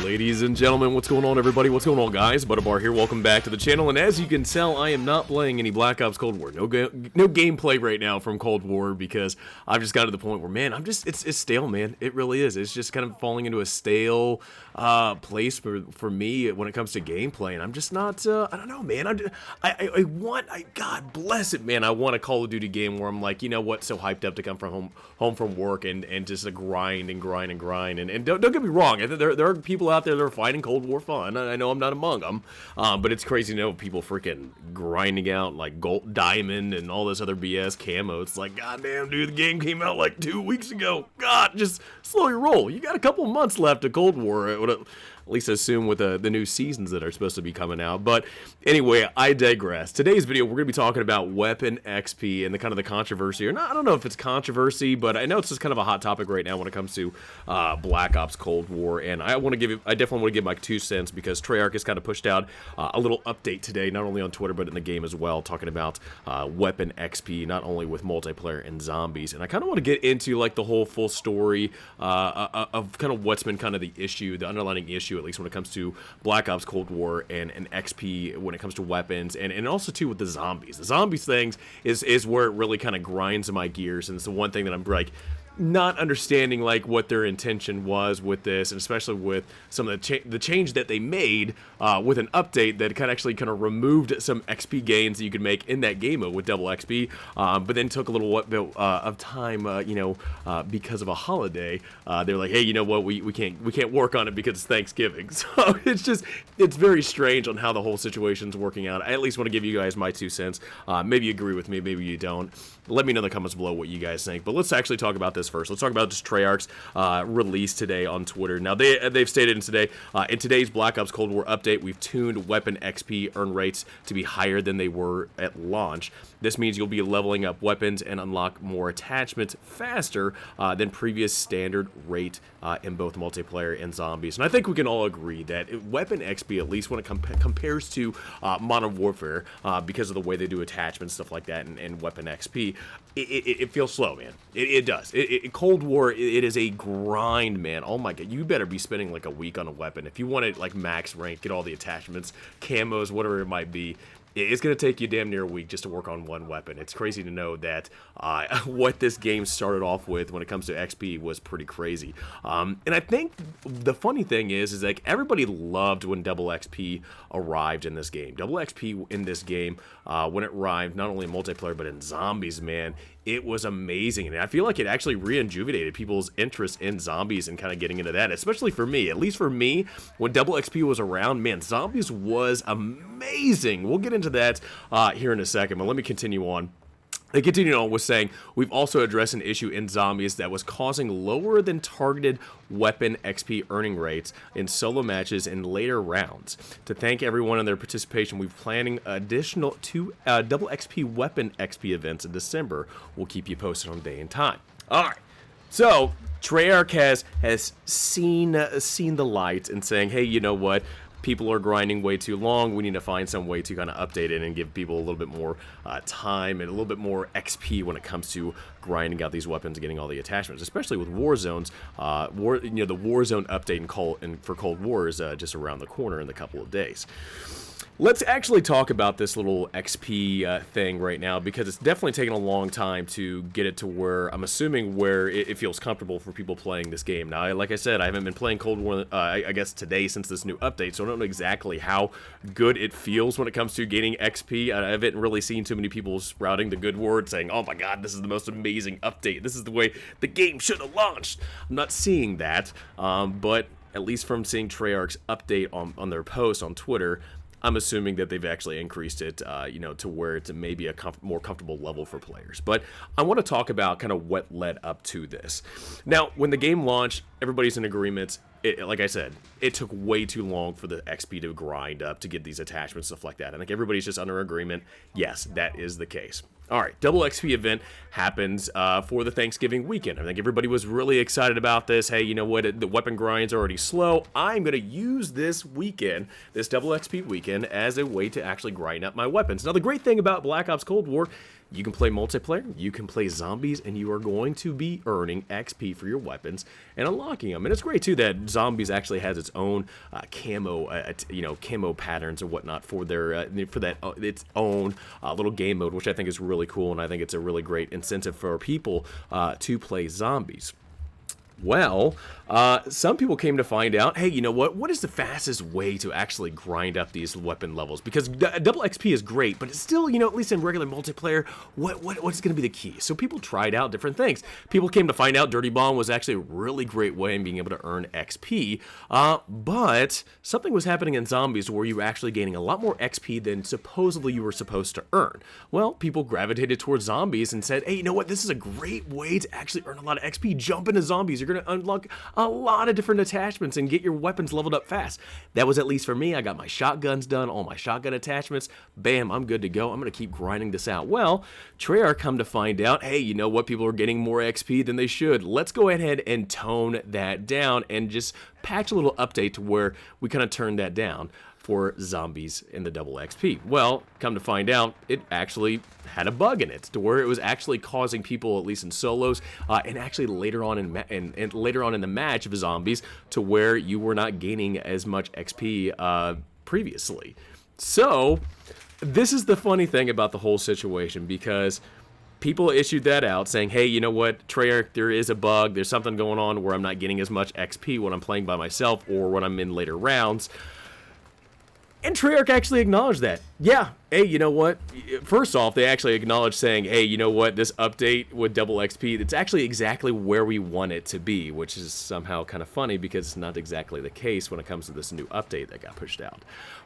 Ladies and gentlemen, what's going on, everybody? What's going on, guys? Butterbar here. Welcome back to the channel. And as you can tell, I am not playing any Black Ops Cold War. No gameplay right now from Cold War because I've just got to the point where, man, it's stale, man. It really is. It's just kind of falling into a stale place for me when it comes to gameplay. And I'm just not. I don't know, man. God bless it, man. I want a Call of Duty game where I'm like, you know what? So hyped up to come from home from work and just grind. And don't get me wrong. There are people out there that are finding Cold War fun. I know I'm not among them, but it's crazy to know people freaking grinding out like gold, diamond, and all this other BS camo. It's like, goddamn, dude, the game came out like 2 weeks ago. God, just slow your roll. You got a couple months left of Cold War. I would at least assume with the new seasons that are supposed to be coming out. But anyway, I digress. Today's video, we're going to be talking about weapon XP and the kind of the controversy, or not, I don't know if it's controversy, but I know it's just kind of a hot topic right now when it comes to Black Ops Cold War. And I definitely want to give my 2 cents because Treyarch has kind of pushed out a little update today, not only on Twitter but in the game as well, talking about weapon XP, not only with multiplayer and zombies. And I kind of want to get into like the whole full story of kind of what's been kind of the issue, the underlying issue, at least when it comes to Black Ops Cold War and XP when it comes to weapons, and also too with the zombies. The zombies things is where it really kind of grinds my gears, and it's the one thing that I'm like not understanding like what their intention was with this, and especially with some of the change that they made with an update that actually kind of removed some XP gains that you could make in that game mode with double XP, but then took a little bit of time, because of a holiday. They're like, hey, you know what, we can't work on it because it's Thanksgiving. So it's very strange on how the whole situation's working out. I at least want to give you guys my 2 cents. Maybe you agree with me, maybe you don't. Let me know in the comments below what you guys think. But let's actually talk about this first. Let's talk about just Treyarch's release today on Twitter. Now, they've stated in today's Black Ops Cold War update, we've tuned weapon XP earn rates to be higher than they were at launch. This means you'll be leveling up weapons and unlock more attachments faster than previous standard rate in both multiplayer and zombies. And I think we can all agree that weapon XP, at least when it compares to Modern Warfare, because of the way they do attachments, stuff like that, and weapon XP, it feels slow, man. It does. Cold War, it is a grind, man. Oh my god, you better be spending like a week on a weapon if you want to like max rank, get all the attachments, camos, whatever it might be. It's going to take you damn near a week just to work on one weapon. It's crazy to know that what this game started off with when it comes to XP was pretty crazy. And I think the funny thing is like everybody loved when double XP arrived in this game. Double XP in this game, when it arrived, not only in multiplayer but in zombies, man, it was amazing. And I feel like it actually rejuvenated people's interest in zombies and kind of getting into that, especially for me. At least for me, when double XP was around, man, zombies was amazing. We'll get into that here in a second, but let me continue on. They continued on with saying, we've also addressed an issue in zombies that was causing lower than targeted weapon XP earning rates in solo matches in later rounds. To thank everyone on their participation, we're planning additional 2 double XP weapon XP events in December. We'll keep you posted on day and time. All right. So Treyarch has seen the light and saying, hey, you know what? People are grinding way too long. We need to find some way to kind of update it and give people a little bit more time and a little bit more XP when it comes to grinding out these weapons and getting all the attachments, especially with Warzone's the Warzone update for Cold War is just around the corner in a couple of days. Let's actually talk about this little XP thing right now, because it's definitely taken a long time to get it to where I'm assuming where it feels comfortable for people playing this game. Now, like I said, I haven't been playing Cold War, I guess today since this new update, so I don't know exactly how good it feels when it comes to gaining XP. I haven't really seen too many people sprouting the good word saying, oh my god, this is the most amazing update. This is the way the game should have launched. I'm not seeing that, but at least from seeing Treyarch's update on their post on Twitter, I'm assuming that they've actually increased it, to where it's maybe a more comfortable level for players. But I want to talk about kind of what led up to this. Now, when the game launched, everybody's in agreement. Like I said, it took way too long for the XP to grind up to get these attachments, stuff like that. I think everybody's just under agreement. Yes, that is the case. All right, double XP event happens for the Thanksgiving weekend. I think everybody was really excited about this. Hey, you know what? The weapon grind's already slow. I'm going to use this weekend, this double XP weekend, as a way to actually grind up my weapons. Now, the great thing about Black Ops Cold War, You can play multiplayer, you can play zombies, and you are going to be earning XP for your weapons and unlocking them. And it's great too that zombies actually has its own camo patterns or whatnot for their its own little game mode, which I think is really cool, and I think it's a really great incentive for people to play zombies. Well, some people came to find out, hey, you know what is the fastest way to actually grind up these weapon levels? Because double XP is great, but it's still, at least in regular multiplayer, what's going to be the key? So people tried out different things. People came to find out Dirty Bomb was actually a really great way in being able to earn XP, but something was happening in zombies where you were actually gaining a lot more XP than supposedly you were supposed to earn. Well, people gravitated towards zombies and said, hey, you know what, this is a great way to actually earn a lot of XP. Jump into zombies. You're going to unlock a lot of different attachments and get your weapons leveled up fast. That was at least for me. I got my shotguns done, all my shotgun attachments. Bam, I'm good to go. I'm going to keep grinding this out. Well, Treyarch come to find out, hey, you know what? People are getting more XP than they should. Let's go ahead and tone that down and just patch a little update to where we kind of turn that down for zombies in the double XP. Well, come to find out, it actually had a bug in it to where it was actually causing people, at least in solos, and actually later on in the match of zombies, to where you were not gaining as much XP previously. So this is the funny thing about the whole situation, because people issued that out saying, hey, you know what, Treyarch, there is a bug, there's something going on where I'm not getting as much XP when I'm playing by myself or when I'm in later rounds. And Treyarch actually acknowledged that. Yeah, hey, you know what? First off, they actually acknowledged saying, hey, you know what? This update with double XP, it's actually exactly where we want it to be, which is somehow kind of funny because it's not exactly the case when it comes to this new update that got pushed out.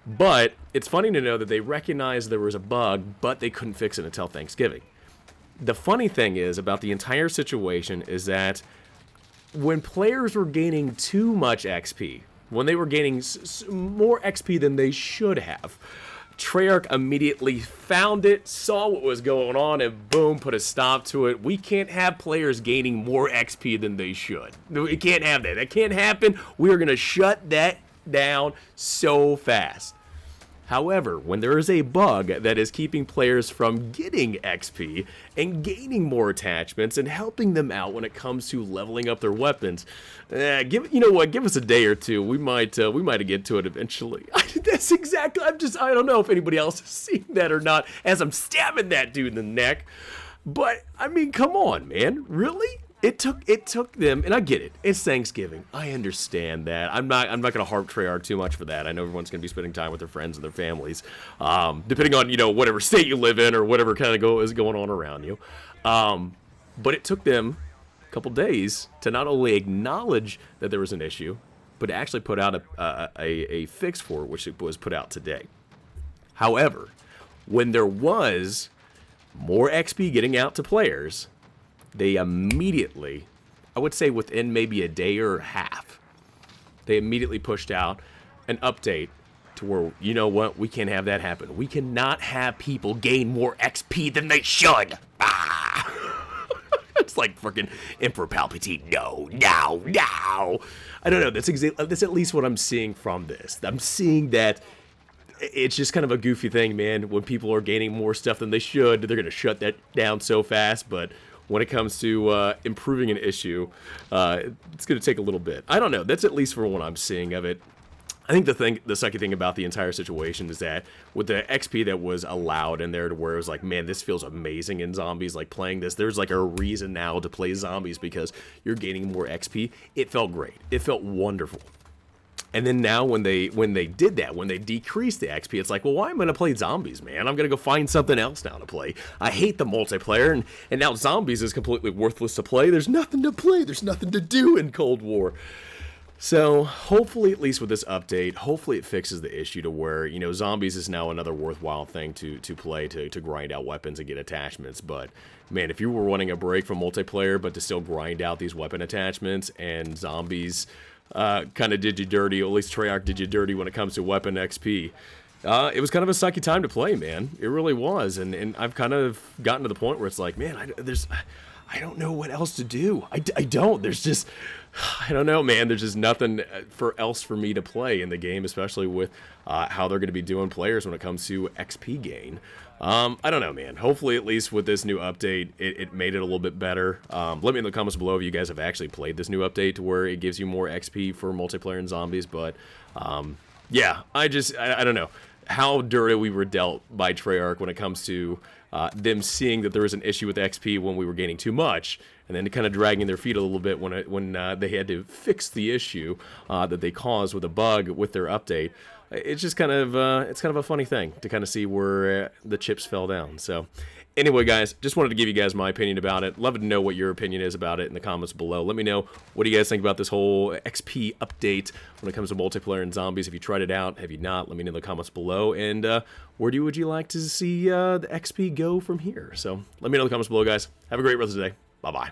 But it's funny to know that they recognized there was a bug, but they couldn't fix it until Thanksgiving. The funny thing is about the entire situation is that when players were gaining too much XP, when they were gaining more XP than they should have, Treyarch immediately found it, saw what was going on, and boom, put a stop to it. We can't have players gaining more XP than they should. We can't have that. That can't happen. We are going to shut that down so fast. However, when there is a bug that is keeping players from getting XP and gaining more attachments and helping them out when it comes to leveling up their weapons, give us a day or two. We might get to it eventually. That's exactly. I don't know if anybody else has seen that or not as I'm stabbing that dude in the neck. But I mean, come on, man, really? It took them, and I get it. It's Thanksgiving. I understand that. I'm not going to harp Treyarch too much for that. I know everyone's going to be spending time with their friends and their families, depending on whatever state you live in or whatever kind of is going on around you. But it took them a couple days to not only acknowledge that there was an issue, but to actually put out a fix for it, which was put out today. However, when there was more XP getting out to players, they immediately, I would say within maybe a day or a half, they immediately pushed out an update to where, you know what, we can't have that happen. We cannot have people gain more XP than they should. Ah! It's like freaking Emperor Palpatine. No. I don't know. That's at least what I'm seeing from this. I'm seeing that it's just kind of a goofy thing, man. When people are gaining more stuff than they should, they're going to shut that down so fast, but when it comes to improving an issue, it's going to take a little bit. I don't know. That's at least for what I'm seeing of it. I think the second thing about the entire situation is that with the XP that was allowed in there to where it was like, man, this feels amazing in zombies, like playing this. There's like a reason now to play zombies because you're gaining more XP. It felt great. It felt wonderful. And then now when they did that, when they decreased the XP, it's like, well, why am I going to play zombies, man? I'm going to go find something else now to play. I hate the multiplayer, and now zombies is completely worthless to play. There's nothing to play. There's nothing to do in Cold War. So hopefully, at least with this update, hopefully it fixes the issue to where, zombies is now another worthwhile thing to play, to grind out weapons and get attachments. But, man, if you were wanting a break from multiplayer, but to still grind out these weapon attachments and zombies kind of did you dirty, or at least Treyarch did you dirty when it comes to weapon XP. It was kind of a sucky time to play, man. It really was, and I've kind of gotten to the point where it's like, man, I don't know what else to do. I don't. There's just, I don't know, man. There's just nothing else for me to play in the game, especially with how they're going to be doing players when it comes to XP gain. I don't know, man. Hopefully, at least with this new update, it made it a little bit better. Let me in the comments below if you guys have actually played this new update to where it gives you more XP for multiplayer and zombies. But yeah, I don't know how dirty we were dealt by Treyarch when it comes to them seeing that there was an issue with XP when we were gaining too much, and then kind of dragging their feet a little bit when they had to fix the issue that they caused with a bug with their update. It's just kind of a funny thing to kind of see where the chips fell down. So anyway, guys, just wanted to give you guys my opinion about it. Love to know what your opinion is about it in the comments below. Let me know, what do you guys think about this whole XP update when it comes to multiplayer and zombies? Have you tried it out? Have you not? Let me know in the comments below. And where would you like to see the XP go from here? So let me know in the comments below, guys. Have a great rest of the day. Bye-bye.